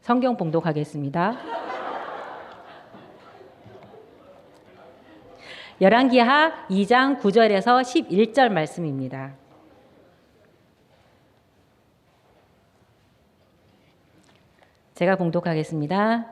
성경 봉독하겠습니다. 열왕기하 2장 9절에서 11절 말씀입니다. 제가 봉독하겠습니다.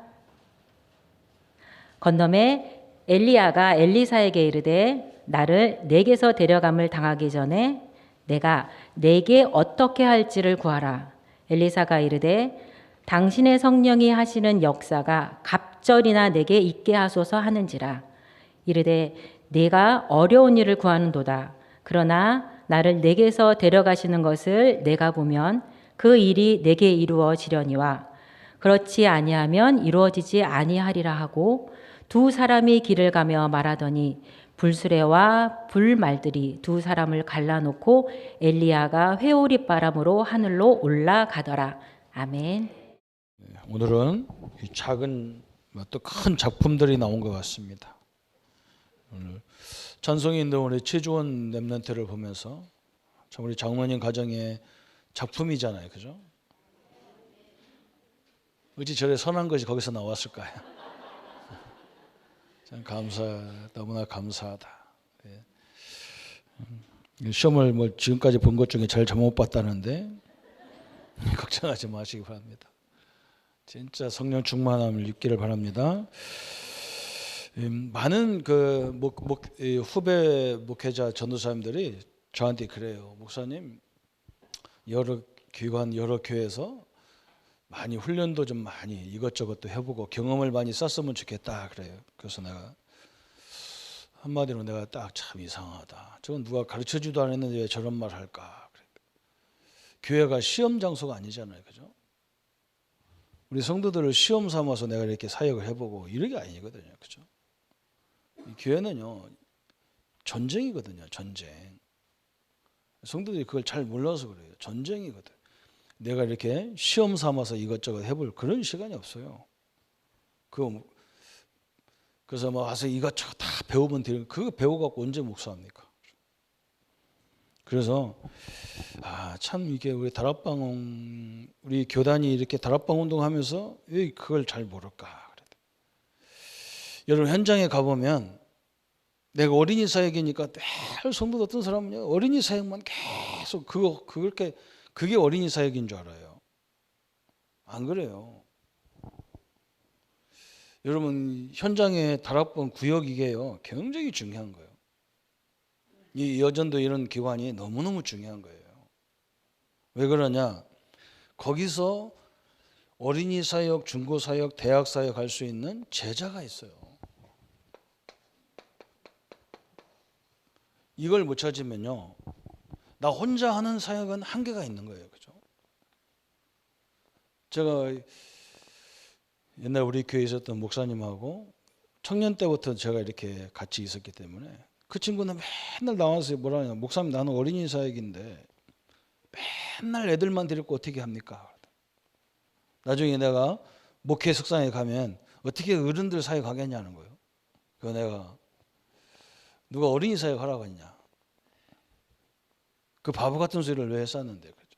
건너매 엘리야가 엘리사에게 이르되 나를 내게서 데려감을 당하기 전에 내가 내게 어떻게 할지를 구하라. 엘리사가 이르되 당신의 성령이 하시는 역사가 갑절이나 내게 있게 하소서 하는지라. 이르되 내가 어려운 일을 구하는도다. 그러나 나를 내게서 데려가시는 것을 내가 보면 그 일이 내게 이루어지려니와 그렇지 아니하면 이루어지지 아니하리라 하고 두 사람이 길을 가며 말하더니 불수레와 불말들이 두 사람을 갈라놓고 엘리야가 회오리 바람으로 하늘로 올라가더라. 아멘. 오늘은 작은 또 큰 작품들이 나온 것 같습니다. 오늘 찬송인들 우리 최주원 랩런트를 보면서 참 우리 장모님 가정의 작품이잖아요, 그죠? 어찌 저래 선한 것이 거기서 나왔을까요? 참 너무나 감사하다. 시험을 지금까지 본 것 중에 제일 잘못 봤다는데 걱정하지 마시기 바랍니다. 진짜 성령 충만함을 입기를 바랍니다. 많은 후배 목회자 전도사님들이 저한테 그래요. 목사님, 여러 기관 여러 교회에서 많이 훈련도 좀 많이 이것저것도 해보고 경험을 많이 쌓았으면 좋겠다 그래요. 그래서 내가 한마디로 내가 딱 참 이상하다. 저건 누가 가르쳐주도 안 했는데 왜 저런 말 할까? 교회가 시험 장소가 아니잖아요, 그죠? 우리 성도들을 시험 삼아서 내가 이렇게 사역을 해보고 이런 게 아니거든요, 그죠? 이 교회는요 전쟁이거든요, 전쟁. 성도들이 그걸 잘 몰라서 그래요. 전쟁이거든. 내가 이렇게 시험 삼아서 이것저것 해볼 그런 시간이 없어요. 그래서 막 와서 이것저것 다 배우면 되는 그거 배워갖고 언제 목사합니까? 그래서 참 이게 우리 다락방 우리 교단이 이렇게 다락방 운동하면서 왜 그걸 잘 모를까? 여러분 현장에 가보면 내가 어린이 사역이니까 늘 성도들 어떤 사람은요 어린이 사역만 계속 그게 어린이 사역인 줄 알아요. 안 그래요. 여러분 현장의 다락방 구역 이게요 굉장히 중요한 거예요. 이 여전도 이런 기관이 너무너무 중요한 거예요. 왜 그러냐? 거기서 어린이 사역, 중고 사역, 대학 사역 할 수 있는 제자가 있어요. 이걸 못 찾으면요 나 혼자 하는 사역은 한계가 있는 거예요, 그죠? 제가 옛날 우리 교회에 있었던 목사님하고 청년 때부터 제가 이렇게 같이 있었기 때문에 그 친구는 맨날 나와서 뭐라 하냐, 목사님 나는 어린이 사역인데 맨날 애들만 데리고 어떻게 합니까? 나중에 내가 목회 석상에 가면 어떻게 어른들 사역 하겠냐는 거예요. 그거 내가 누가 어린이 사역 하라고 했냐? 그 바보 같은 소리를 왜 했었는데, 그죠?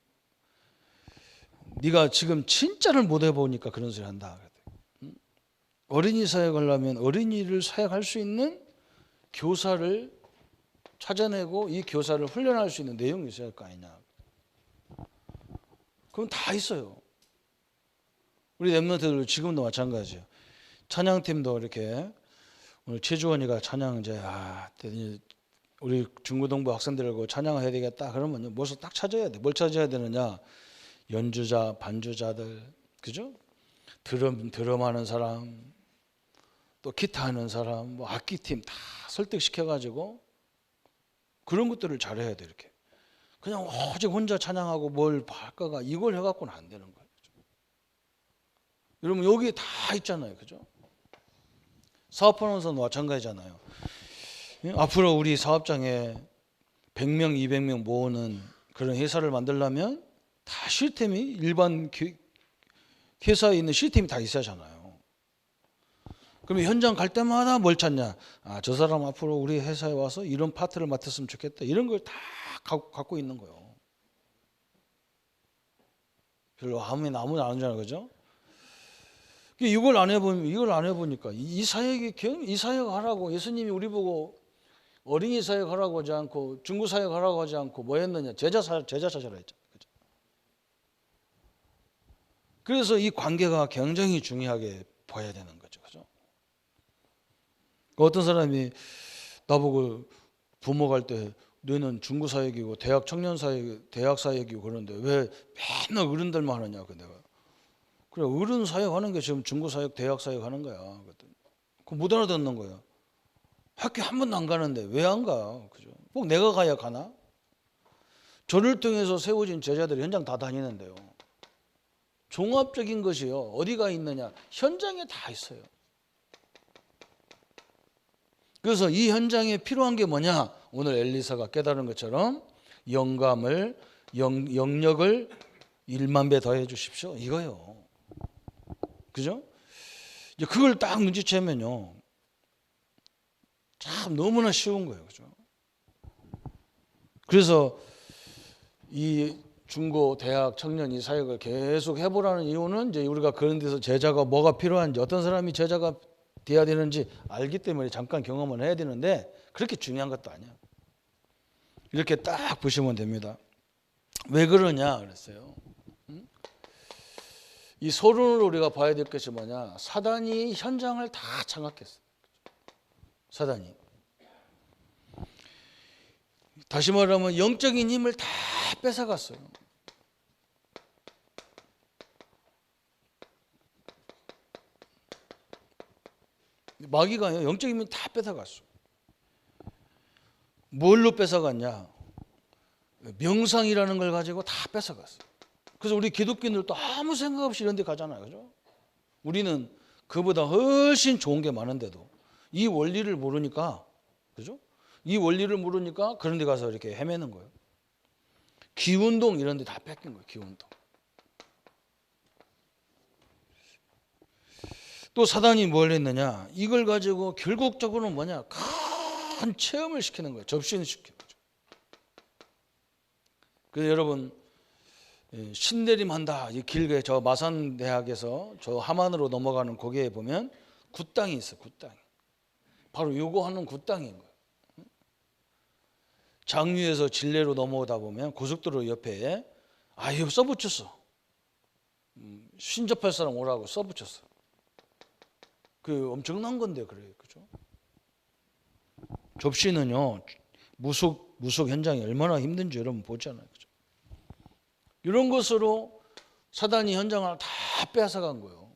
네가 지금 진짜를 못 해보니까 그런 소리 한다. 어린이 사역하려면 어린이를 사역할 수 있는 교사를 찾아내고 이 교사를 훈련할 수 있는 내용이 있어야 할 거 아니냐. 그럼 다 있어요. 우리 랩런트들 지금도 마찬가지예요. 찬양팀도 이렇게 오늘 최주원이가 찬양 이제 우리 중고등부 학생들하고 찬양을 해야 되겠다 그러면요 무엇을 딱 찾아야 돼. 뭘 찾아야 되느냐? 연주자, 반주자들, 그죠? 드럼 하는 사람, 또 기타 하는 사람, 뭐 악기팀 다 설득시켜가지고 그런 것들을 잘해야 돼. 이렇게 그냥 오직 혼자 찬양하고 뭘 할까가 이걸 해갖고는 안 되는 거예요. 여러분 여기 다 있잖아요, 그죠? 사업하는 사람도 마찬가지잖아요. 앞으로 우리 사업장에 100명, 200명 모으는 그런 회사를 만들려면 다 시스템이 일반 회사에 있는 시스템이 다 있어야 하잖아요. 그러면 현장 갈 때마다 뭘 찾냐? 저 사람 앞으로 우리 회사에 와서 이런 파트를 맡았으면 좋겠다. 이런 걸 다 갖고 있는 거예요. 별로 아무나 안 하잖아요, 그죠? 이걸 안 해보니까 이 사역 하라고 예수님이 우리 보고 어린이 사역 하라고 하지 않고 중고 사역 하라고 하지 않고 뭐 했느냐? 제자 찾아라 했죠. 그죠? 그래서 이 관계가 굉장히 중요하게 봐야 되는 거죠. 그죠? 어떤 사람이 나보고 부모가 할 때 너는 중고 사역이고 대학 청년 사역, 대학 사역이고 그러는데 왜 맨날 어른들만 하느냐? 그 내가 그래 어른 사역하는 게 지금 중고 사역, 대학 사역 하는 거야. 그거 못 알아듣는 거야. 학교 한 번도 안 가는데 왜 안 가? 그죠? 꼭 내가 가야 가나? 저를 통해서 세워진 제자들이 현장 다 다니는데요. 종합적인 것이요. 어디가 있느냐? 현장에 다 있어요. 그래서 이 현장에 필요한 게 뭐냐? 오늘 엘리사가 깨달은 것처럼 영감을, 영력을 1만 배 더해 주십시오. 이거요. 그죠? 이제 그걸 딱 눈치채면요. 참 너무나 쉬운 거예요. 그죠? 그래서 이 중고, 대학, 청년 이 사역을 계속 해보라는 이유는 이제 우리가 그런 데서 제자가 뭐가 필요한지 어떤 사람이 제자가 돼야 되는지 알기 때문에 잠깐 경험을 해야 되는데 그렇게 중요한 것도 아니야. 이렇게 딱 보시면 됩니다. 왜 그러냐 그랬어요. 이 서론으로 우리가 봐야 될 것이 뭐냐. 사단이 현장을 다 장악했어요. 사단이. 다시 말하면 영적인 힘을 다 뺏어갔어요. 마귀가 영적인 힘을 다 뺏어갔어. 뭘로 뺏어갔냐? 명상이라는 걸 가지고 다 뺏어갔어. 그래서 우리 기독교인들도 아무 생각 없이 이런 데 가잖아요. 그죠? 우리는 그보다 훨씬 좋은 게 많은데도 이 원리를 모르니까, 그죠? 이 원리를 모르니까 그런 데 가서 이렇게 헤매는 거예요. 기운동 이런 데 다 뺏긴 거예요. 기운동. 또 사단이 뭘 했느냐? 이걸 가지고 결국적으로는 뭐냐? 큰 체험을 시키는 거예요. 접신을 시키는 거죠. 그래서 여러분 신내림한다. 이 길게 저 마산 대학에서 저 함안으로 넘어가는 거기에 보면 굿당이 있어. 굿당이. 바로 요거 하는 굿당인 거예요. 장유에서 진례로 넘어오다 보면 고속도로 옆에 이거 써붙였어. 신접할 사람 오라고 써붙였어. 그 엄청난 건데 그래요. 그죠? 접시는요. 무속 현장이 얼마나 힘든지 여러분 보잖아요. 그죠? 이런 것으로 사단이 현장을 다 뺏어간 거예요.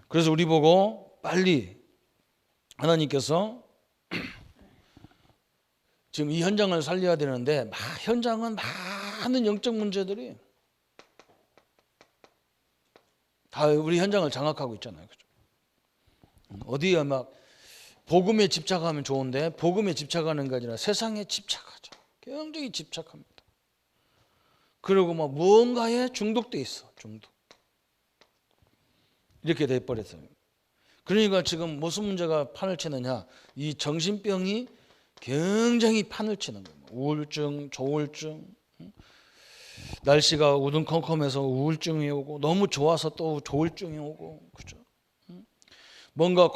그래서 우리 보고 빨리 하나님께서 지금 이 현장을 살려야 되는데 현장은 많은 영적 문제들이 다 우리 현장을 장악하고 있잖아요. 그죠? 어디에 막 복음에 집착하면 좋은데 복음에 집착하는 게 아니라 세상에 집착하죠. 굉장히 집착합니다. 그리고 막 무언가에 중독돼 있어. 중독. 이렇게 돼버렸어요. 그러니까 지금 무슨 문제가 판을 치느냐. 이 정신병이 굉장히 판을 치는 거예요. 우울증, 조울증. 날씨가 우dun컴컴해서 우울증이 오고 너무 좋아서 또 조울증이 오고. 그죠? 뭔가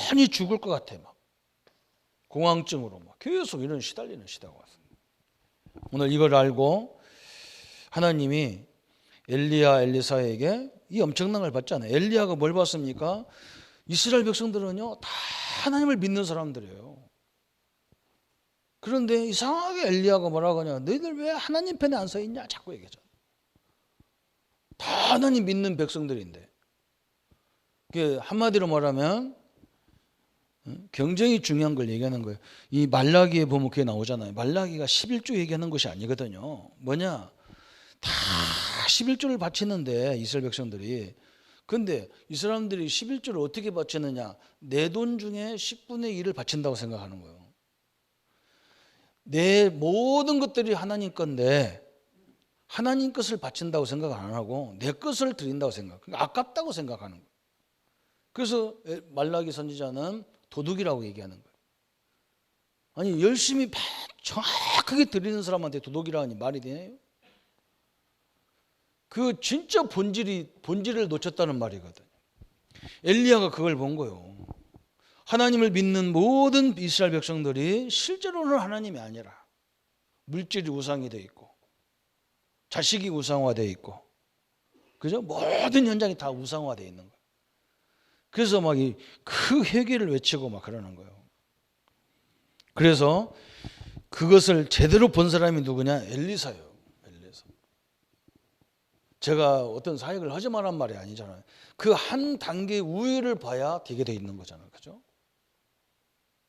괜히 죽을 것 같아. 막. 공황증으로 막 계속 이런 시달리는 시대가 왔습니다. 오늘 이걸 알고 하나님이 엘리사에게 이 엄청난 걸 봤잖아요. 엘리야가 뭘 봤습니까? 이스라엘 백성들은요 다 하나님을 믿는 사람들이에요. 그런데 이상하게 엘리야가 뭐라고 하냐. 너희들 왜 하나님 편에 안 서 있냐 자꾸 얘기하잖아. 다 하나님 믿는 백성들인데 그게 한마디로 말하면 굉장히 중요한 걸 얘기하는 거예요. 이 말라기에 보면 그게 나오잖아요. 말라기가 11조 얘기하는 것이 아니거든요. 뭐냐 다 11조를 바치는데 이스라엘 백성들이. 근데 이 사람들이 11조를 어떻게 바치느냐. 내 돈 중에 10분의 1을 바친다고 생각하는 거예요. 내 모든 것들이 하나님 건데 하나님 것을 바친다고 생각 안 하고 내 것을 드린다고 생각. 그러니까 아깝다고 생각하는 거예요. 그래서 말라기 선지자는 도둑이라고 얘기하는 거예요. 아니 열심히 정확하게 드리는 사람한테 도둑이라니 말이 되나요? 그 진짜 본질을 놓쳤다는 말이거든요. 엘리야가 그걸 본 거예요. 하나님을 믿는 모든 이스라엘 백성들이 실제로는 하나님이 아니라 물질이 우상이 돼 있고 자식이 우상화돼 있고, 그죠? 모든 현장이 다 우상화돼 있는 거예요. 그래서 막 그 회개를 외치고 막 그러는 거예요. 그래서 그것을 제대로 본 사람이 누구냐? 엘리사예요. 엘리사. 제가 어떤 사역을 하지 말란 말이 아니잖아요. 그 한 단계 우위를 봐야 되게 돼 있는 거잖아요. 그죠?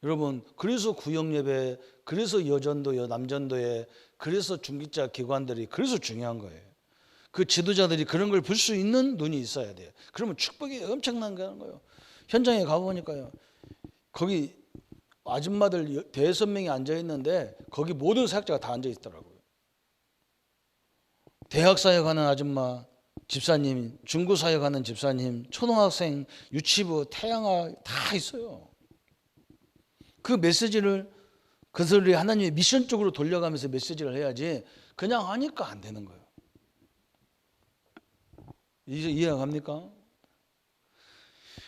여러분, 그래서 구역예배, 그래서 여전도, 남전도에, 그래서 중직자 기관들이 그래서 중요한 거예요. 그 지도자들이 그런 걸 볼 수 있는 눈이 있어야 돼요. 그러면 축복이 엄청난 거예요. 현장에 가보니까요, 거기 아줌마들 대여섯 명이 앉아 있는데 거기 모든 사역자가 다 앉아 있더라고요. 대학 사역하는 아줌마, 집사님, 중고 사역하는 집사님, 초등학생, 유치부, 태양아 다 있어요. 그 메시지를 그들이 하나님의 미션 쪽으로 돌려가면서 메시지를 해야지 그냥 하니까 안 되는 거예요. 이제 이해가 갑니까?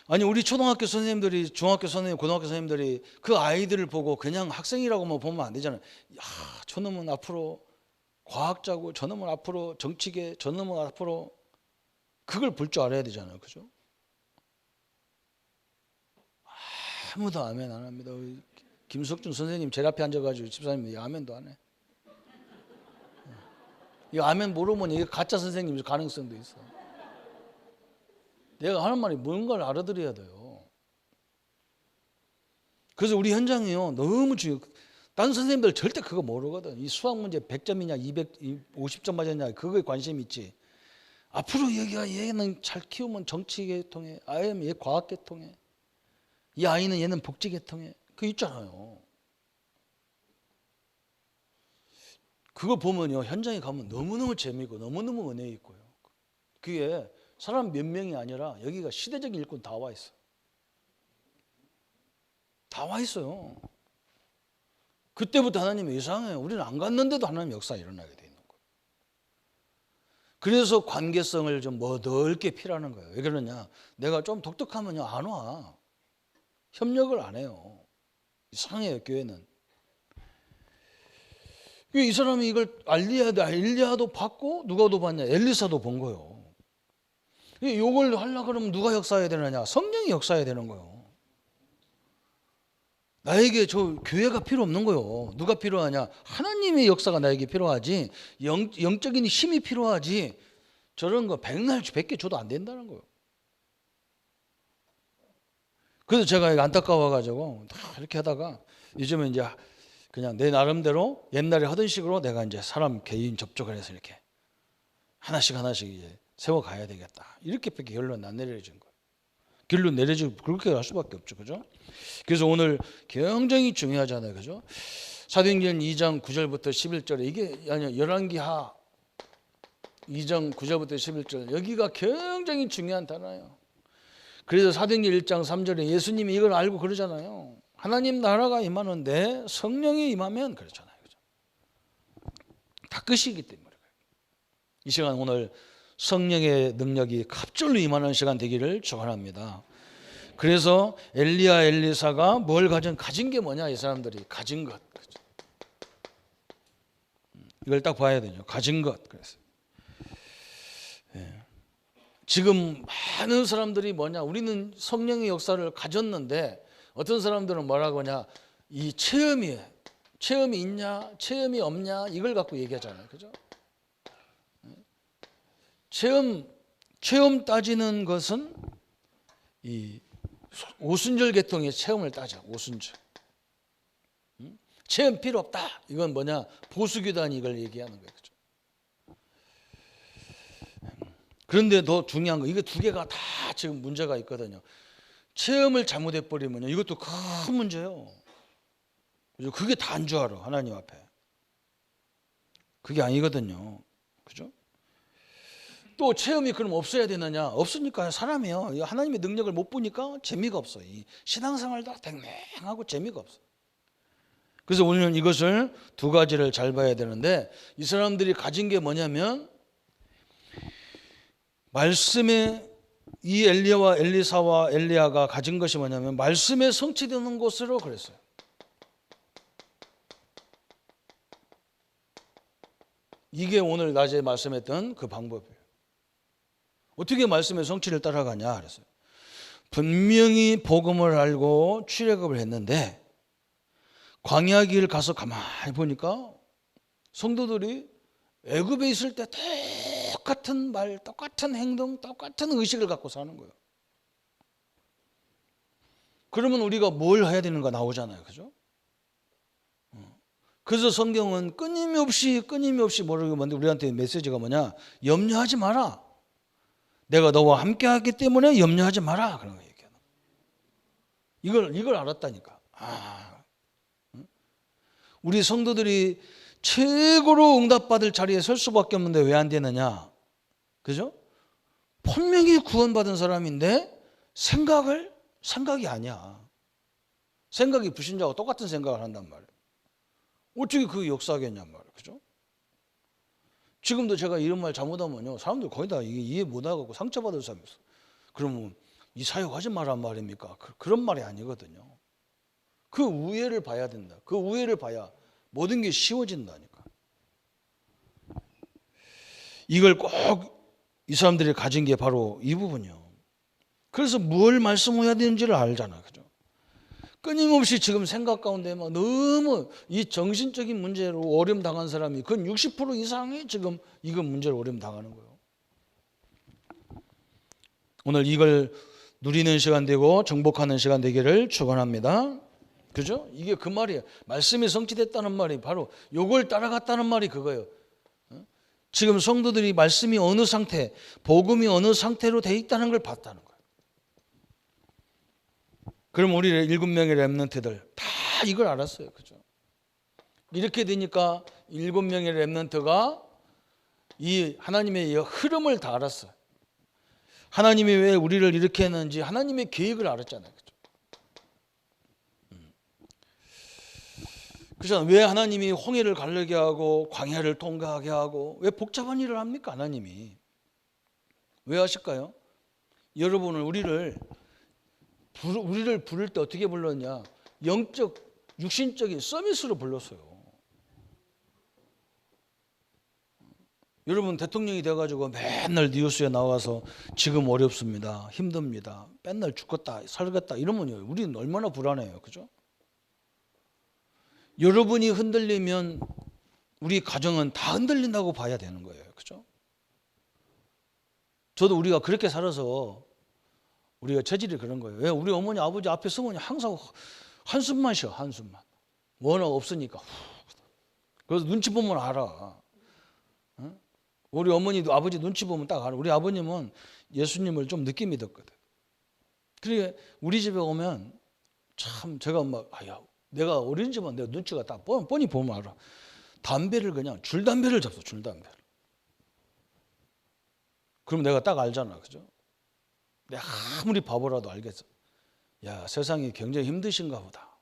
아니, 우리 초등학교 선생님들이, 중학교 선생님, 고등학교 선생님들이 그 아이들을 보고 그냥 학생이라고만 보면 안 되잖아요. 야, 저놈은 앞으로 과학자고, 저놈은 앞으로 정치계, 저놈은 앞으로, 그걸 볼 줄 알아야 되잖아요. 그죠? 아무도 아멘 안 합니다. 김석준 선생님 제일 앞에 앉아가지고 집사님 아멘도 안 해. 이 아멘 모르면 이게 가짜 선생님일 가능성도 있어. 내가 하는 말이 뭔가를 알아들어야 돼요. 그래서 우리 현장이요, 너무 중요해요. 다른 선생님들 절대 그거 모르거든. 이 수학 문제 100점이냐 250점 맞았냐 그거에 관심 있지. 앞으로 얘는 잘 키우면 정치계통해, 아이는 얘 과학계통해, 이 아이는 얘는 복지계통해, 그거 있잖아요. 그거 보면요, 현장에 가면 너무너무 재미있고 너무너무 은혜 있고요. 그게 사람 몇 명이 아니라 여기가 시대적인 일꾼 다 와 있어. 다 와 있어요. 그때부터 하나님이 이상해요. 우리는 안 갔는데도 하나님 역사 일어나게 돼 있는 거예요. 그래서 관계성을 좀 넓게 필요하는 거예요. 왜 그러냐? 내가 좀 독특하면요 안 와. 협력을 안 해요. 이상해요, 교회는. 이 사람이 이걸 엘리야도 봤고 누가 도 봤냐? 엘리사도 본 거예요. 이걸 하려고 그러면 누가 역사해야 되느냐? 성령이 역사해야 되는 거예요. 나에게 저 교회가 필요 없는 거예요. 누가 필요하냐? 하나님의 역사가 나에게 필요하지, 영적인 힘이 필요하지, 저런 거 백날 100개 줘도 안 된다는 거예요. 그래서 제가 안타까워가지고 다 이렇게 하다가 요즘은 이제 그냥 내 나름대로 옛날에 하던 식으로 내가 이제 사람 개인 접촉을 해서 이렇게 하나씩 이제 세워가야 되겠다. 이렇게밖에 결론 안 내려진 거예요. 결론 내려지고 그렇게 할 수밖에 없죠. 그죠? 그래서 오늘 굉장히 중요하잖아요. 그죠? 사도행전 2장 9절부터 11절에 이게 아니 열왕기하 2장 9절부터 11절 여기가 굉장히 중요한 단어예요. 그래서 사도행전 1장 3절에 예수님이 이걸 알고 그러잖아요. 하나님 나라가 임하는데 성령이 임하면 그렇잖아요. 그죠? 다 끝이기 때문에. 이 시간 오늘 성령의 능력이 갑절로 임하는 시간 되기를 축원합니다. 그래서 엘리야 엘리사가 뭘 가진 게 뭐냐? 이 사람들이 가진 것. 그렇죠? 이걸 딱 봐야 되죠. 가진 것. 그래서 지금 많은 사람들이 뭐냐? 우리는 성령의 역사를 가졌는데 어떤 사람들은 뭐라고 하냐? 이 체험이 있냐? 체험이 없냐? 이걸 갖고 얘기하잖아요. 그죠? 체험 따지는 것은 이 오순절 계통의 체험을 따져. 오순절. 체험 필요 없다. 이건 뭐냐? 보수교단이 이걸 얘기하는 거예요. 그죠? 그런데 더 중요한 거, 이게 두 개가 다 지금 문제가 있거든요. 체험을 잘못해 버리면 이것도 큰 문제예요. 그죠? 그게 다인 줄 알아, 하나님 앞에. 그게 아니거든요. 그죠? 또 체험이 그럼 없어야 되느냐? 없으니까 사람이요. 하나님의 능력을 못 보니까 재미가 없어. 이 신앙생활도 댕맹하고 재미가 없어. 그래서 우리는 이것을 두 가지를 잘 봐야 되는데 이 사람들이 가진 게 뭐냐면 말씀에 이 엘리야와 엘리사와 엘리야가 가진 것이 뭐냐면 말씀에 성취되는 곳으로 그랬어요. 이게 오늘 낮에 말씀했던 그 방법이에요. 어떻게 말씀의 성취를 따라가냐 그랬어요. 분명히 복음을 알고 출애굽을 했는데 광야 길 가서 가만히 보니까 성도들이 애굽에 있을 때 똑같은 말, 똑같은 행동, 똑같은 의식을 갖고 사는 거예요. 그러면 우리가 뭘 해야 되는가 나오잖아요. 그죠? 그래서 성경은 끊임없이 뭐라고 하는데 우리한테 메시지가 뭐냐? 염려하지 마라. 내가 너와 함께 하기 때문에 염려하지 마라. 그런 거 얘기하는 이걸 알았다니까. 우리 성도들이 최고로 응답받을 자리에 설 수밖에 없는데 왜 안 되느냐? 그죠? 분명히 구원받은 사람인데 생각이 아니야. 생각이 불신자하고 똑같은 생각을 한단 말이에요. 어떻게 그 역사하겠냔 말이에요. 그죠? 지금도 제가 이런 말 잘못하면요, 사람들 거의 다 이해 못하고 상처받을 사람이 있어. 그러면 이 사역하지 마란 말입니까? 그런 말이 아니거든요. 그 우애를 봐야 된다. 그 우애를 봐야 모든 게 쉬워진다니까. 이걸 꼭 이 사람들이 가진 게 바로 이 부분이요. 그래서 뭘 말씀해야 되는지를 알잖아. 그죠? 끊임없이 지금 생각 가운데 막 너무 이 정신적인 문제로 어려움 당한 사람이 그건 60% 이상이 지금 이건 문제로 어려움 당하는 거예요. 오늘 이걸 누리는 시간 되고 정복하는 시간 되기를 축원합니다. 그죠? 이게 그 말이에요. 말씀이 성취됐다는 말이 바로 요걸 따라갔다는 말이 그거예요. 지금 성도들이 말씀이 어느 상태, 복음이 어느 상태로 돼 있다는 걸 봤다는 거예요. 그럼 우리 7명의 렘넌트들 다 이걸 알았어요. 그죠? 이렇게 되니까 7명의 렘넌트가 이 하나님의 흐름을 다 알았어요. 하나님이 왜 우리를 이렇게 했는지 하나님의 계획을 알았잖아요. 그죠? 그래서 왜 하나님이 홍해를 가르게 하고 광야를 통과하게 하고 왜 복잡한 일을 합니까? 하나님이 왜 하실까요? 여러분을 우리를 부를 때 어떻게 불렀냐? 영적 육신적인 서비스로 불렀어요. 여러분 대통령이 돼가지고 맨날 뉴스에 나와서 지금 어렵습니다, 힘듭니다, 맨날 죽겠다 살겠다 이러면요 우리는 얼마나 불안해요. 그죠? 여러분이 흔들리면 우리 가정은 다 흔들린다고 봐야 되는 거예요. 그죠? 저도 우리가 그렇게 살아서 우리가 체질이 그런 거예요. 왜? 우리 어머니 아버지 앞에 서면 항상 한숨만 쉬어. 한숨만. 워낙 없으니까. 그래서 눈치 보면 알아. 우리 어머니도 아버지 눈치 보면 딱 알아. 우리 아버님은 예수님을 좀 늦게 믿었거든. 그러니까 우리 집에 오면 참 제가 막 내가 어린지만 내가 눈치가 딱 뻔히 보면 알아. 담배를 그냥 줄담배를 잡숴. 줄담배를. 그럼 내가 딱 알잖아. 그죠? 내가 아무리 바보라도 알겠어. 야, 세상이 굉장히 힘드신가 보다.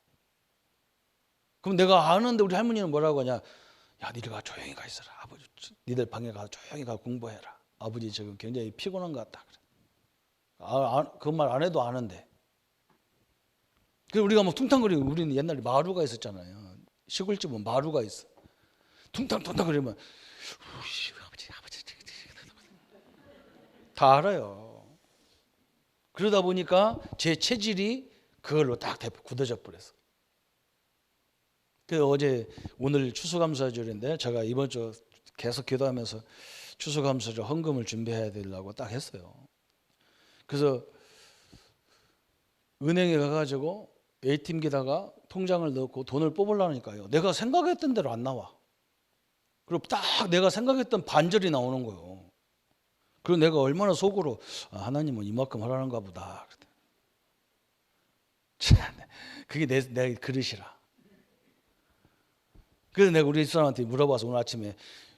그럼 내가 아는데 우리 할머니는 뭐라고 하냐? 야, 니들 가 조용히 가 있어라. 아버지, 니들 방에 가서 조용히 가 공부해라. 아버지 지금 굉장히 피곤한 것 같다. 그 말 안 해도 아는데. 그래서 우리가 막 퉁탕거리고 우리는 옛날에 마루가 있었잖아요. 시골집은 마루가 있어. 퉁탕거리면 아버지 다 알아요. 그러다 보니까 제 체질이 그걸로 딱 굳어져 버렸어. 그 오늘 추수감사절인데 제가 이번 주 계속 기도하면서 추수감사절 헌금을 준비해야 되려고 딱 했어요. 그래서 은행에 가가지고 ATM기다가 통장을 넣고 돈을 뽑으려니까요. 내가 생각했던 대로 안 나와. 그리고 딱 내가 생각했던 반절이 나오는 거예요. 그리고 내가 얼마나 속으로 하나님은 이만큼 하라는가 보다. 그게 내 그릇이라. 그래서 내가 우리 집사람한테 물어봐서 오늘 아침에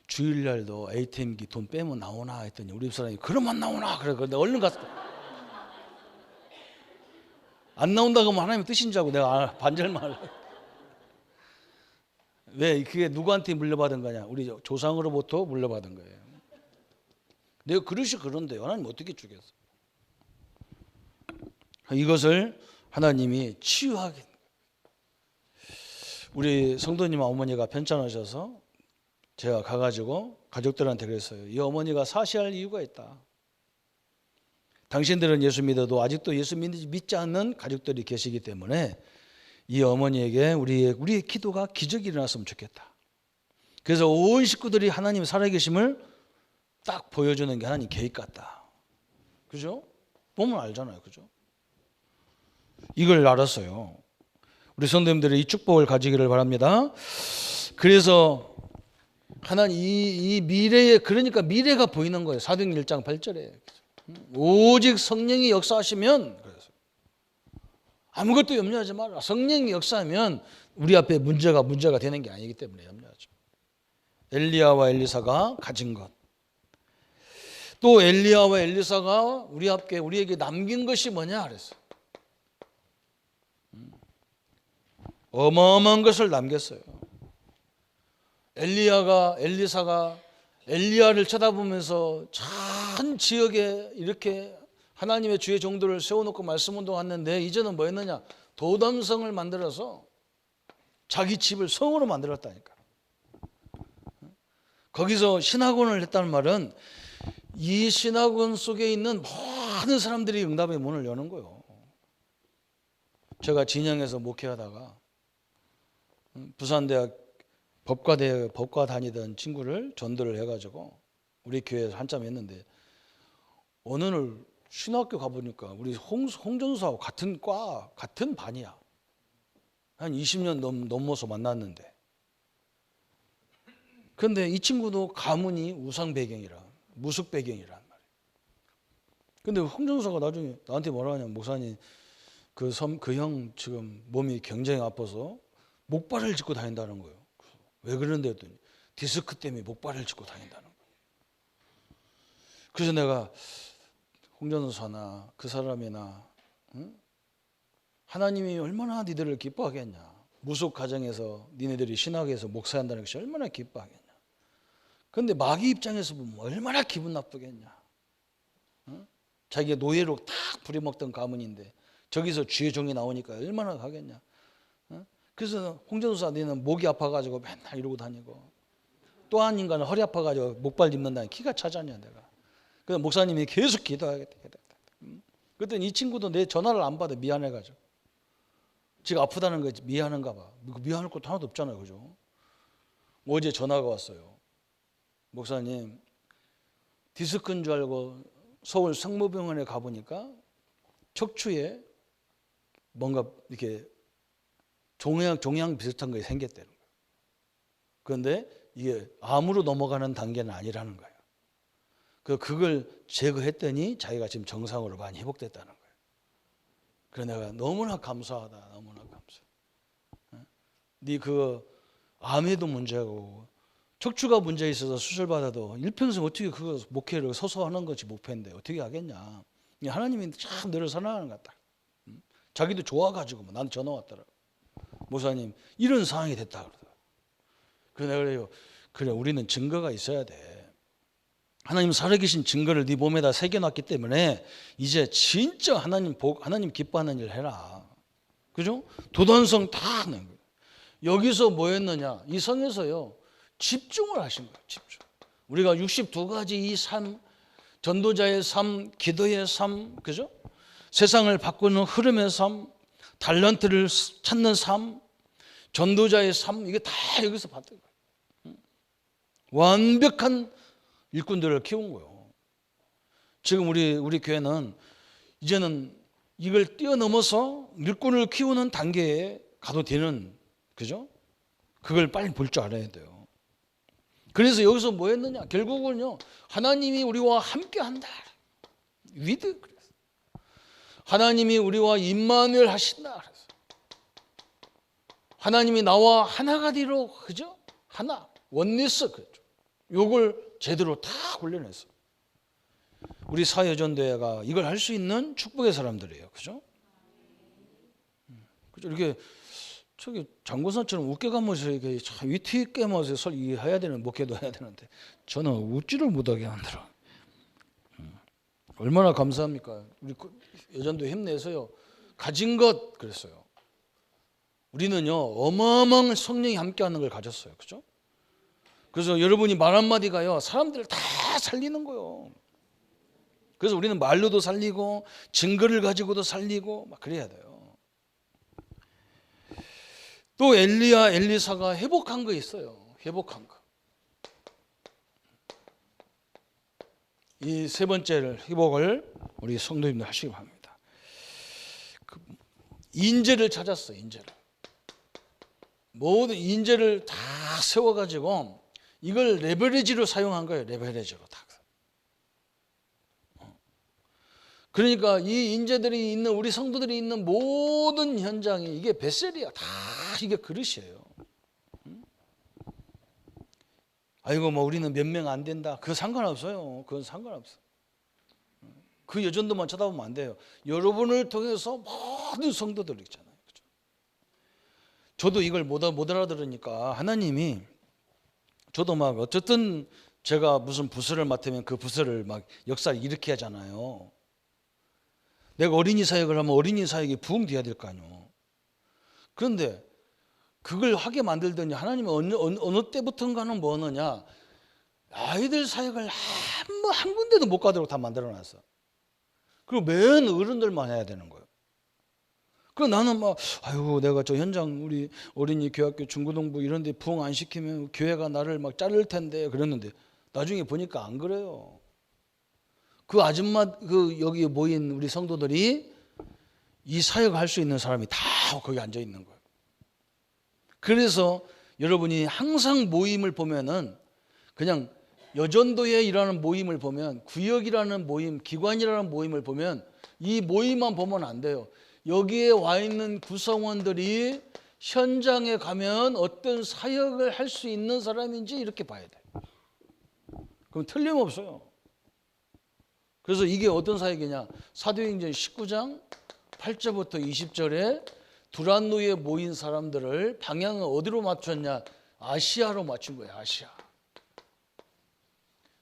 주일날도 ATM기 돈 빼면 나오나 했더니 우리 집사람이 그러면 나오나 그래. 근데 얼른 가서 안 나온다고 하면 하나님의 뜻인 줄 알고 내가 반절만 하려고. 왜? 그게 누구한테 물려받은 거냐? 우리 조상으로부터 물려받은 거예요. 내 그릇이 그런데 하나님 어떻게 주겠어? 이것을 하나님이 치유하게. 우리 성도님 어머니가 편찮으셔서 제가 가가지고 가족들한테 그랬어요. 이 어머니가 사시할 이유가 있다. 당신들은 예수 믿어도 아직도 예수 믿지 않는 가족들이 계시기 때문에 이 어머니에게 우리의 기도가 기적이 일어났으면 좋겠다. 그래서 온 식구들이 하나님 살아계심을 딱 보여주는 게 하나님 계획 같다. 그죠? 보면 알잖아요. 그죠? 이걸 알았어요. 우리 성도님들이 이 축복을 가지기를 바랍니다. 그래서 하나님 이 미래에, 그러니까 미래가 보이는 거예요. 사도행전 1장 8절에 오직 성령이 역사하시면, 그래서 아무것도 염려하지 마라. 성령이 역사하면 우리 앞에 문제가 되는 게 아니기 때문에 염려하죠. 엘리야와 엘리사가 가진 것, 또 엘리야와 엘리사가 우리에게 남긴 것이 뭐냐 그랬어. 어마어마한 것을 남겼어요. 엘리사가 엘리야를 쳐다보면서 전 지역에 이렇게 하나님의 주의 종들을 세워놓고 말씀 운동했는데, 이제는 뭐 했느냐? 도담성을 만들어서 자기 집을 성으로 만들었다니까. 거기서 신학원을 했다는 말은 이 신학원 속에 있는 많은 사람들이 응답의 문을 여는 거예요. 제가 진영에서 목회하다가 부산대학 법과 다니던 친구를 전도를 해가지고 우리 교회에서 한참 했는데, 어느 날 신학교 가보니까 우리 홍전수하고 같은 과, 같은 반이야. 한 20년 넘어서 만났는데, 그런데 이 친구도 가문이 우상 배경이라, 무속 배경이란 말이에요. 근데 홍전수가 나중에 나한테 뭐라 하냐면, 목사님 그 형 지금 몸이 굉장히 아파서 목발을 짚고 다닌다는 거예요. 왜 그런데 했더니 디스크 때문에 목발을 짚고 다닌다는 거예요. 그래서 내가 홍전사나 그 사람이나 하나님이 얼마나 니들을 기뻐하겠냐. 무속 가정에서 니네들이 신학에서 목사한다는 것이 얼마나 기뻐하겠냐. 그런데 마귀 입장에서 보면 얼마나 기분 나쁘겠냐. 자기가 노예로 딱 부려먹던 가문인데 저기서 주의 종이 나오니까 얼마나 가겠냐. 그래서 홍전사 니는 목이 아파가지고 맨날 이러고 다니고, 또 한 인간은 허리 아파가지고 목발 짚는다니 기가 차잖냐 내가. 그래서 목사님이 계속 기도하겠다. 그랬더니 이 친구도 내 전화를 안 받아. 미안해가지고. 지가 아프다는 거지 미안한가 봐. 미안할 것도 하나도 없잖아요. 그죠? 어제 전화가 왔어요. 목사님 디스크인 줄 알고 서울 성모병원에 가보니까 척추에 뭔가 이렇게 종양 비슷한 게 생겼다는 거예요. 그런데 이게 암으로 넘어가는 단계는 아니라는 거예요. 그걸 제거했더니 자기가 지금 정상으로 많이 회복됐다는 거예요. 그래서 내가 너무나 감사하다. 너무나 감사. 네 그 암에도 문제고 척추가 문제 있어서 수술받아도 일평생 어떻게 그거 목회를 서서 하는 것이 목표인데 어떻게 하겠냐. 하나님이 참 너를 사랑하는 것 같다. 자기도 좋아가지고 나한테 전화 왔더라고. 목사님 이런 상황이 됐다 그러더라고. 그래서 내가 그래요. 그래 우리는 증거가 있어야 돼. 하나님 살아계신 증거를 네 몸에다 새겨놨기 때문에 이제 진짜 하나님 기뻐하는 일 해라. 그죠? 도단성 다 하는 거예요. 여기서 뭐 했느냐? 이 성에서요 집중을 하신 거예요. 집중. 우리가 62가지 이 삶, 전도자의 삶, 기도의 삶, 그죠? 세상을 바꾸는 흐름의 삶, 달란트를 찾는 삶, 전도자의 삶, 이게 다 여기서 봤던 거예요. 완벽한 일꾼들을 키운 거예요. 지금 우리 교회는 이제는 이걸 뛰어넘어서 일꾼을 키우는 단계에 가도 되는, 그죠? 그걸 빨리 볼 줄 알아야 돼요. 그래서 여기서 뭐 했느냐? 결국은요, 하나님이 우리와 함께 한다. 위드. 하나님이 우리와 임마누엘 하신다. 그래서 하나님이 나와 하나가 되로, 그죠? 하나, 원리스, 그죠? 요걸 제대로 다 훈련했어. 우리 사회전도회가 이걸 할 수 있는 축복의 사람들이에요. 그죠? 그죠? 이렇게 저기 장고선처럼 웃겨가면서 이렇게 위트 있게 하면서 해야 되는 목회도 해야 되는데 저는 웃지를 못하게 만들어. 얼마나 감사합니까? 우리 여전도 힘내서요. 가진 것 그랬어요. 우리는요 어마어마한 성령이 함께하는 걸 가졌어요. 그죠? 그래서 여러분이 말 한마디가요 사람들을 다 살리는 거예요. 그래서 우리는 말로도 살리고 증거를 가지고도 살리고 막 그래야 돼요. 또 엘리야 엘리사가 회복한 거 있어요. 회복한 거. 이 세 번째 회복을 우리 성도님들 하시기 바랍니다. 인재를 찾았어. 인재를. 모든 인재를 다 세워가지고 이걸 레버리지로 사용한 거예요. 레버리지로 다. 그러니까 이 인재들이 있는 우리 성도들이 있는 모든 현장이 이게 벳셀이야. 다 이게 그릇이에요. 아이고 뭐 우리는 몇 명 안 된다. 그거 상관없어요. 그건 상관없어. 그 여전도만 쳐다보면 안 돼요. 여러분을 통해서 모든 성도들 있잖아요. 그렇죠? 저도 이걸 못 알아들으니까 하나님이 저도 막 어쨌든 제가 무슨 부서를 맡으면 그 부서를 막 역사를 일으켜야 하잖아요. 내가 어린이 사역을 하면 어린이 사역이 부흥돼야 될 거 아니에요. 그런데 그걸 하게 만들더니 하나님은 어느 때부턴가는 뭐 하느냐, 아이들 사역을 한 군데도 못 가도록 다 만들어놨어. 그리고 맨 어른들만 해야 되는 거예요. 그래서 나는 막 아이고 내가 저 현장 우리 어린이 교학교 중고등부 이런 데 부흥 안 시키면 교회가 나를 막 자를 텐데 그랬는데 나중에 보니까 안 그래요. 그 아줌마 그 여기 모인 우리 성도들이 이 사역을 할 수 있는 사람이 다 거기 앉아 있는 거예요. 그래서 여러분이 항상 모임을 보면은 그냥 여전도에 일하는 모임을 보면 구역이라는 모임, 기관이라는 모임을 보면 이 모임만 보면 안 돼요. 여기에 와 있는 구성원들이 현장에 가면 어떤 사역을 할 수 있는 사람인지 이렇게 봐야 돼요. 그럼 틀림없어요. 그래서 이게 어떤 사역이냐? 사도행전 19장 8절부터 20절에 두란노에 모인 사람들을 방향을 어디로 맞췄냐? 아시아로 맞춘 거예요. 아시아.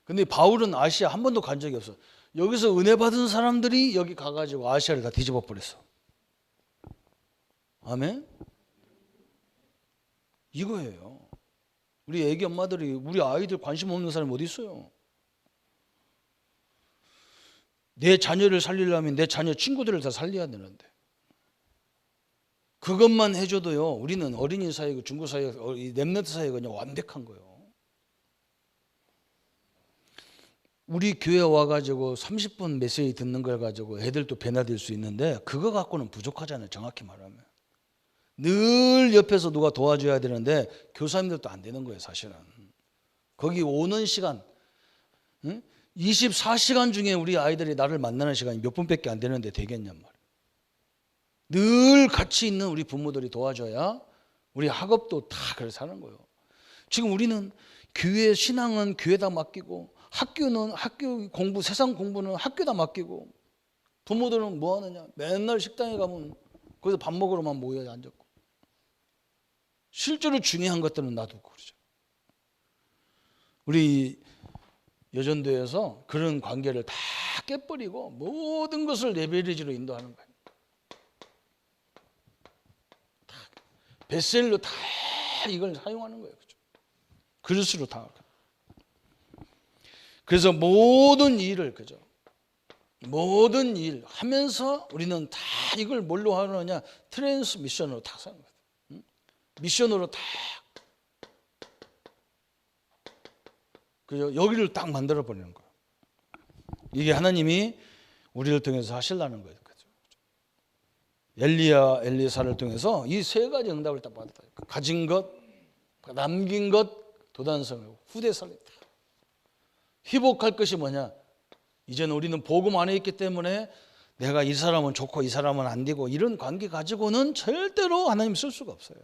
근데 바울은 아시아 한 번도 간 적이 없어. 여기서 은혜 받은 사람들이 여기 가가지고 아시아를 다 뒤집어 버렸어. 아멘? 이거예요. 우리 애기 엄마들이 우리 아이들 관심 없는 사람이 어디 있어요? 내 자녀를 살리려면 내 자녀 친구들을 다 살려야 되는데 그것만 해줘도요 우리는 어린이 사역, 중고 사역, 렘넌트 사역은 그냥 완벽한 거예요. 우리 교회 와가지고 30분 메시지 듣는 걸 가지고 애들도 배나들 수 있는데 그거 갖고는 부족하잖아요. 정확히 말하면 늘 옆에서 누가 도와줘야 되는데 교사님들도 안 되는 거예요. 사실은 거기 오는 시간 24시간 중에 우리 아이들이 나를 만나는 시간이 몇 분밖에 안 되는데 되겠냔 말이에요. 늘 같이 있는 우리 부모들이 도와줘야 우리 학업도 다 그래서 하는 거예요. 지금 우리는 교회 신앙은 교회다 맡기고 학교는 학교 공부, 세상 공부는 학교다 맡기고 부모들은 뭐 하느냐? 맨날 식당에 가면 거기서 밥 먹으러만 모여 앉았고 실제로 중요한 것들은 놔두고 그러죠. 우리 여전도에서 그런 관계를 다 깨버리고 모든 것을 레버리지로 인도하는 거예요. 다 벳셀로 다 이걸 사용하는 거예요. 그렇죠? 그릇으로 다. 그래서 모든 일을 그죠? 모든 일 하면서 우리는 다 이걸 뭘로 하느냐? 트랜스미션으로 다 사용해요. 미션으로 다 그죠? 여기를 딱 만들어 버리는 거예요. 이게 하나님이 우리를 통해서 하시려는 거예요. 그죠? 엘리야, 엘리사를 통해서 이 세 가지 응답을 딱 받았다. 가진 것, 남긴 것, 도단성을 후대 살렸다. 회복할 것이 뭐냐? 이제는 우리는 복음 안에 있기 때문에 내가 이 사람은 좋고 이 사람은 안 되고 이런 관계 가지고는 절대로 하나님 쓸 수가 없어요.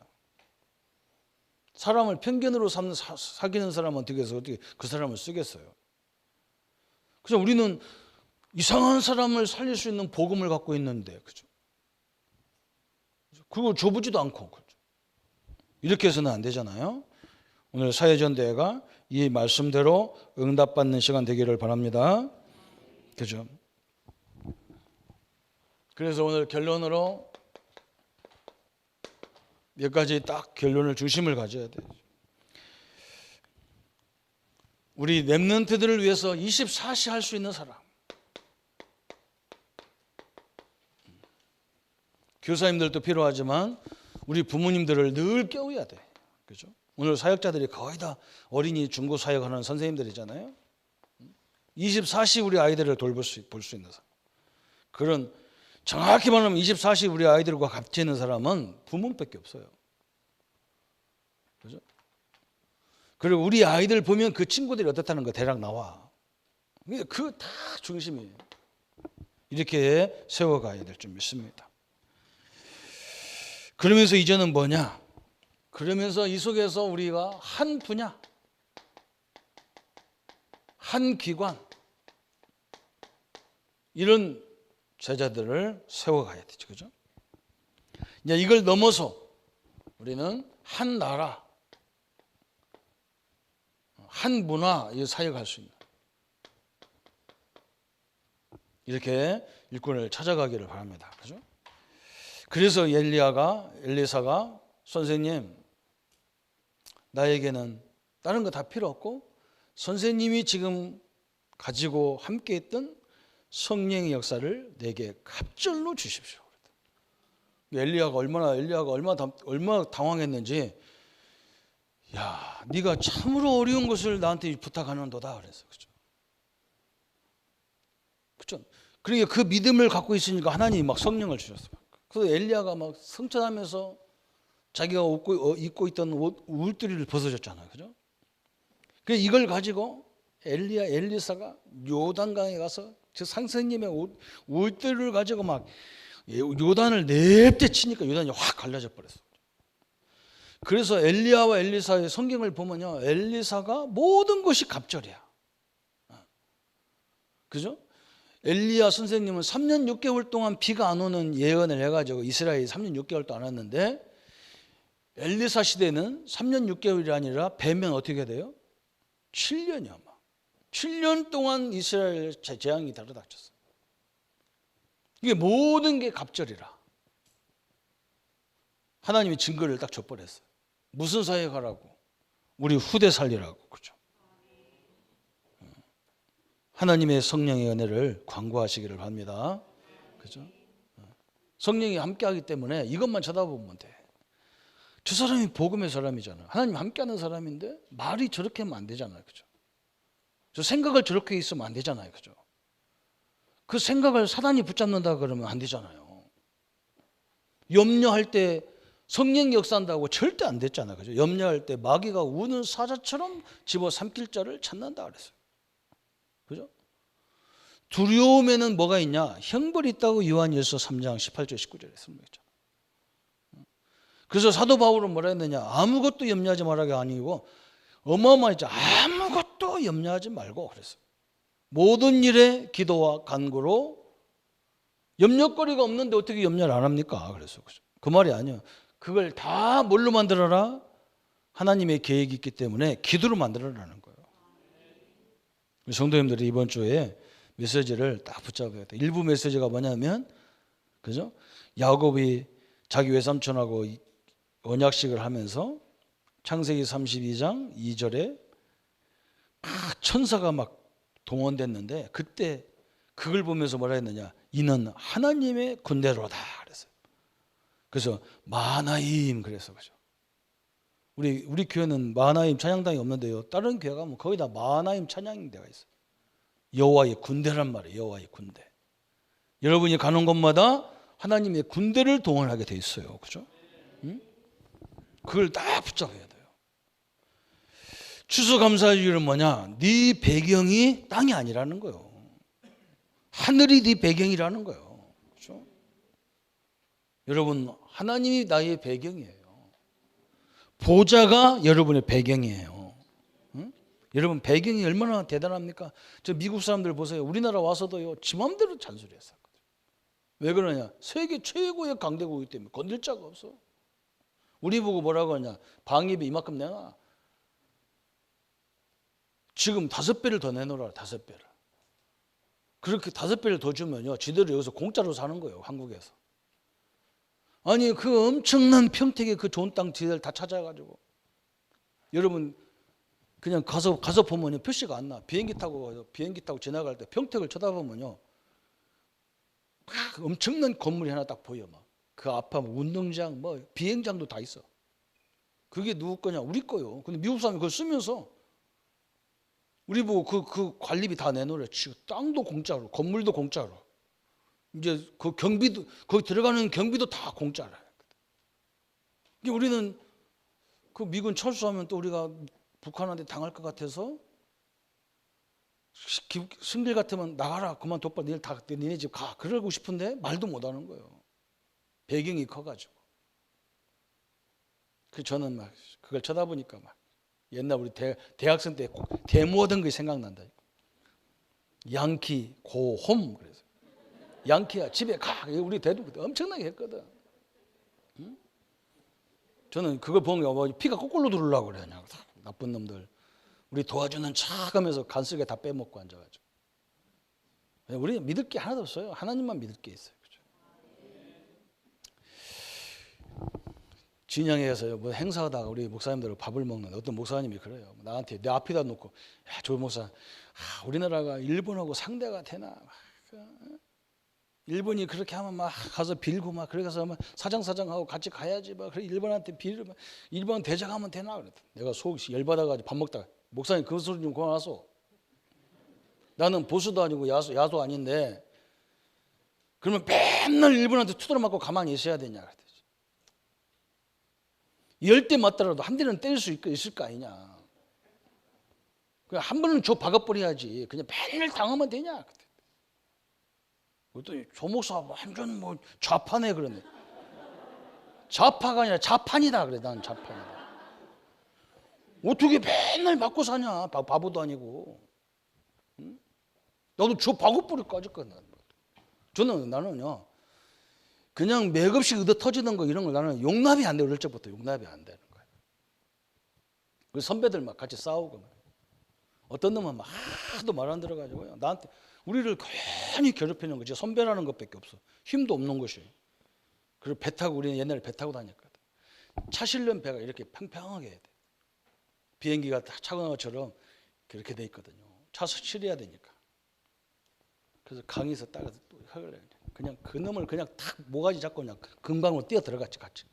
사람을 편견으로 사귀는 사람은 어떻게 그 사람을 쓰겠어요? 그래서 우리는 이상한 사람을 살릴 수 있는 복음을 갖고 있는데, 그죠? 그리고 좁지도 않고, 그죠? 이렇게 해서는 안 되잖아요. 오늘 사회전대회가 이 말씀대로 응답받는 시간 되기를 바랍니다. 그죠? 그래서 오늘 결론으로 몇 가지 딱 결론을 중심을 가져야 돼요. 우리 렘넌트들을 위해서 24시 할 수 있는 사람. 교사님들도 필요하지만 우리 부모님들을 늘 깨워야 돼. 그죠? 오늘 사역자들이 거의 다 어린이 중고 사역하는 선생님들이잖아요. 24시 우리 아이들을 볼 수 있는 사람. 그런 정확히 말하면 24시 우리 아이들과 같이 있는 사람은 부모밖에 없어요. 그죠? 그리고 우리 아이들 보면 그 친구들이 어떻다는 거 대략 나와. 그 다 중심이에요. 이렇게 세워가야 될 줄 믿습니다. 그러면서 이제는 뭐냐? 그러면서 이 속에서 우리가 한 분야, 한 기관, 이런 제자들을 세워가야 되죠. 그죠? 이제 이걸 넘어서 우리는 한 나라, 한 문화에 사역할 수 있는 이렇게 일꾼을 찾아가기를 바랍니다. 그죠? 그래서 엘리사가 선생님, 나에게는 다른 거 다 필요 없고 선생님이 지금 가지고 함께 했던 성령의 역사를 내게 갑절로 주십시오. 엘리야가 얼마나 당황했는지, 야, 네가 참으로 어려운 것을 나한테 부탁하는도다 그래서. 그렇죠? 그러니까 그 믿음을 갖고 있으니까 하나님이 막 성령을 주셨어요. 그래서 엘리야가 막 성천하면서 자기가 입고 있던 울두리를 벗어줬잖아요. 그죠? 그래서 이걸 가지고 엘리사가 요단강에 가서 저 상선님의 울두리를 가지고 막 요단을 냅대 치니까 요단이 확 갈라져 버렸어요. 그래서 엘리야와 엘리사의 성경을 보면요, 엘리사가 모든 것이 갑절이야. 그죠? 엘리야 선생님은 3년 6개월 동안 비가 안 오는 예언을 해가지고 이스라엘이 3년 6개월도 안 왔는데, 엘리사 시대는 3년 6개월이 아니라 배면 어떻게 돼요? 7년이야. 막 7년 동안 이스라엘 재앙이 들어닥쳤어. 이게 모든 게 갑절이라. 하나님이 증거를 딱 줘버렸어요. 무슨 사역하라고? 우리 후대 살리라고. 그죠? 하나님의 성령의 은혜를 광고하시기를 바랍니다. 그죠? 성령이 함께하기 때문에 이것만 쳐다보면 돼. 저 사람이 복음의 사람이잖아. 하나님 함께하는 사람인데 말이 저렇게 하면 안 되잖아요. 그죠? 저 생각을 저렇게 있으면 안 되잖아요. 그죠? 그 생각을 사단이 붙잡는다 그러면 안 되잖아요. 염려할 때 성령 역사한다고 절대 안 됐잖아요. 그죠? 염려할 때 마귀가 우는 사자처럼 집어삼킬 자를 찾는다 그랬어요. 그죠? 두려움에는 뭐가 있냐? 형벌이 있다고 요한일서 3장 18절 19절에 설명했잖아요. 그래서 사도 바울은 뭐라 했느냐? 아무것도 염려하지 말라가 아니고 어마어마했죠. 아무것도 염려하지 말고 그랬어요. 모든 일에 기도와 간구로. 염려거리가 없는데 어떻게 염려를 안 합니까? 그래서 그 말이 아니에요. 그걸 다 뭘로 만들어라? 하나님의 계획이 있기 때문에 기도로 만들어라는 거예요. 성도님들이 이번 주에 메시지를 딱 붙잡아야 돼. 일부 메시지가 뭐냐면, 그죠? 야곱이 자기 외삼촌하고 언약식을 하면서 창세기 32장 2절에 천사가 막 동원됐는데, 그때 그걸 보면서 뭐라 했느냐? 이는 하나님의 군대로다 그랬어요. 그래서 마하나임 그래서. 그죠? 우리 교회는 마하나임 찬양당이 없는데요, 다른 교회 가면 거의 다 마하나임 찬양 대가 있어요. 여호와의 군대란 말이에요. 여호와의 군대. 여러분이 가는 곳마다 하나님의 군대를 동원하게 돼 있어요. 그죠? 응? 그걸 딱 붙잡아야 돼요. 추수감사주일은 뭐냐? 네 배경이 땅이 아니라는 거예요. 하늘이 네 배경이라는 거예요. 그렇죠? 여러분, 하나님이 나의 배경이에요. 보좌가 여러분의 배경이에요. 응? 여러분, 배경이 얼마나 대단합니까? 저 미국 사람들 보세요. 우리나라 와서도요, 지 맘대로 잔소리했어요. 왜 그러냐? 세계 최고의 강대국이기 때문에 건들 자가 없어. 우리 보고 뭐라고 하냐? 방위비 이만큼 내놔. 지금 5배를 더 내놓으라. 5배를. 그렇게 5배를 더 주면요, 지들이 여기서 공짜로 사는 거예요, 한국에서. 아니 그 엄청난 평택의 그 좋은 땅 지들 다 찾아가지고, 여러분 그냥 가서 보면요, 표시가 안 나. 비행기 타고 지나갈 때 평택을 쳐다보면요, 막 엄청난 건물이 하나 딱 보여. 막 그 앞에 뭐 운동장, 뭐 비행장도 다 있어. 그게 누구 거냐? 우리 거요. 근데 미국 사람이 그걸 쓰면서 우리 보고 그 관리비 다 내놓으래. 땅도 공짜로, 건물도 공짜로. 이제 그 경비도, 거기 들어가는 경비도 다 공짜라. 이게 우리는 그 미군 철수하면 또 우리가 북한한테 당할 것 같아서 승길 같으면 나가라, 그만 둬봐, 니네 집 가, 그러고 싶은데 말도 못 하는 거예요. 배경이 커가지고. 그 저는 막 그걸 쳐다보니까 막 옛날 우리 대학생 때 데모하던 게 생각난다. 양키 고홈. 그래서 양키야 집에 가, 우리 대도 엄청나게 했거든. 응? 저는 그걸 보면 피가 거꾸로 들으려고 그래. 나쁜 놈들 우리 도와주는 척 하면서 간쓰게 다 빼먹고 앉아가지고. 우리 믿을 게 하나도 없어요. 하나님만 믿을 게 있어요. 그죠? 진영에서 뭐 행사하다가 우리 목사님들 밥을 먹는 어떤 목사님이 그래요. 나한테 내 앞에다 놓고, 야, 조 목사, 우리나라가 일본하고 상대가 되나? 일본이 그렇게 하면 막 가서 빌고 막 그래서 막 사장하고 같이 가야지 막 그래, 일본한테 빌고 일본 대장하면 되나? 그랬더니 내가 속이 열받아가지고 밥 먹다가, 목사님 그 소리 좀 그만하소. 나는 보수도 아니고 야도 아닌데 그러면 맨날 일본한테 투드러 맞고 가만히 있어야 되냐? 그랬더니 10대 맞더라도 한 대는 때릴 수 있을 거 아니냐. 그냥 한 번은 박아버려야지. 그냥 맨날 당하면 되냐. 그랬더니 조 목사 완전 뭐 좌파네 그러네. 좌파가 아니라 자판이다 그래. 난 자판이다. 어떻게 맨날 맞고 사냐. 바보도 아니고. 응? 나도 저 박아버릴 거거든. 나는요, 그냥 맥없이 얻어 터지는 거 이런 걸 나는 용납이 안 돼. 어릴 적부터 용납이 안 되는 거예요. 그 선배들 막 같이 싸우고 어떤 놈은 막 하도 말 안 들어가지고요, 나한테 우리를 괜히 괴롭히는 거지. 선배라는 것밖에 없어. 힘도 없는 것이. 그리고 배 타고, 우리는 옛날에 배 타고 다녔거든. 차 실는 배가 이렇게 평평하게 해야 돼. 비행기가 차고 나온 것처럼 그렇게 돼 있거든요. 차 실어야 되니까. 그래서 강에서 따라서 또 흙을 그냥 그 놈을 그냥 탁 모가지 잡고 그냥 금강으로 뛰어 들어갔지 같이.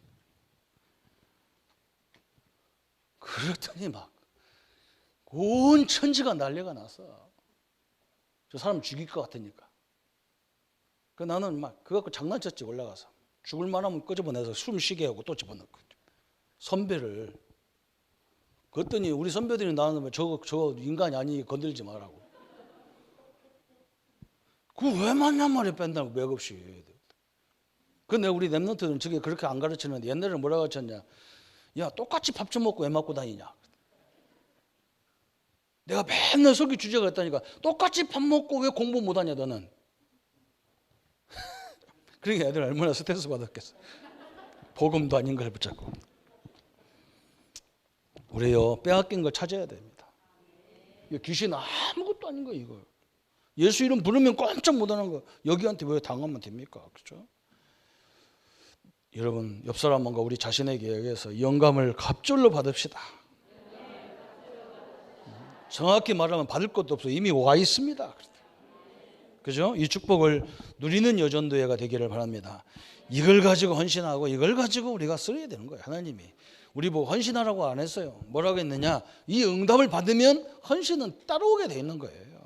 그랬더니 막 온 천지가 난리가 났어. 저 사람 죽일 것 같으니까. 그 나는 막 그거 갖고 장난쳤지. 올라가서 죽을 만하면 끄집어내서 숨 쉬게 하고 또 집어넣고. 선배를. 그랬더니 우리 선배들이 나오면 저거 인간이 아니 건들지 말라고. 그거 왜 맞냔 말이야. 뺀다고 맥없이. 근데 우리 랩런트는 저게 그렇게 안 가르치는데, 옛날에는 뭐라고 가르쳤냐. 야, 똑같이 밥 좀 먹고 왜 맞고 다니냐. 내가 맨날 설교 주제가 했다니까, 똑같이 밥 먹고 왜 공부 못하냐 너는. 그러니까 애들 얼마나 스트레스 받았겠어. 복음도 아닌 걸 붙잡고. 우리요, 빼앗긴 걸 찾아야 됩니다. 이거 귀신 아무것도 아닌 거예요. 이거 예수 이름 부르면 꼼짝 못하는 거, 여기한테 왜 당하면 됩니까? 그렇죠? 여러분, 옆 사람과 우리 자신에게 영감을 갑절로 받읍시다. 정확히 말하면 받을 것도 없어. 이미 와 있습니다. 그죠? 이 축복을 누리는 여전도회가 되기를 바랍니다. 이걸 가지고 헌신하고 이걸 가지고 우리가 써야 되는 거예요. 하나님이 우리 보고 헌신하라고 안 했어요. 뭐라고 했느냐? 이 응답을 받으면 헌신은 따라오게 돼 있는 거예요.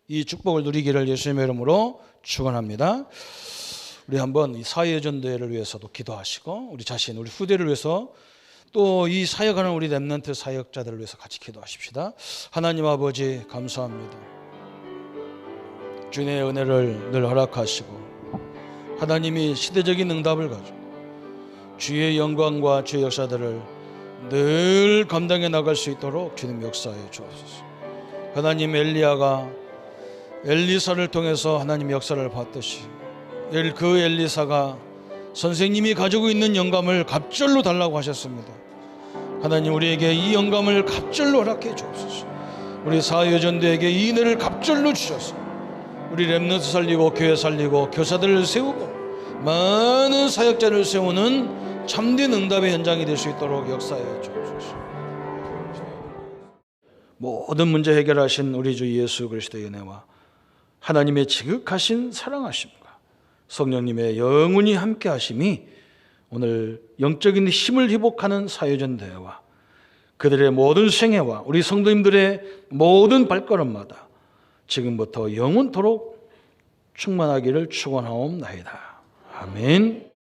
이 축복을 누리기를 예수님의 이름으로 축원합니다. 우리 한번 이 사회여전도회를 위해서도 기도하시고, 우리 자신, 우리 후대를 위해서, 또 이 사역하는 우리 렘넌트 사역자들을 위해서 같이 기도하십시다. 하나님 아버지 감사합니다. 주님의 은혜를 늘 허락하시고 하나님이 시대적인 응답을 가지고 주의 영광과 주의 역사들을 늘 감당해 나갈 수 있도록 주님 역사해 주옵소서. 하나님, 엘리야가 엘리사를 통해서 하나님 역사를 봤듯이 그 엘리사가 선생님이 가지고 있는 영감을 갑절로 달라고 하셨습니다. 하나님, 우리에게 이 영감을 갑절로 허락해 주옵소서. 우리 사회여전도에게 이 은혜를 갑절로 주셔서 우리 렘넌트 살리고 교회 살리고 교사들을 세우고 많은 사역자를 세우는 참된 응답의 현장이 될 수 있도록 역사해 주옵소서. 모든 문제 해결하신 우리 주 예수 그리스도의 은혜와 하나님의 지극하신 사랑하심과 성령님의 영원히 함께 하심이 오늘 영적인 힘을 회복하는 사회전 대회와 그들의 모든 생애와 우리 성도님들의 모든 발걸음마다 지금부터 영원토록 충만하기를 축원하옵나이다. 아멘.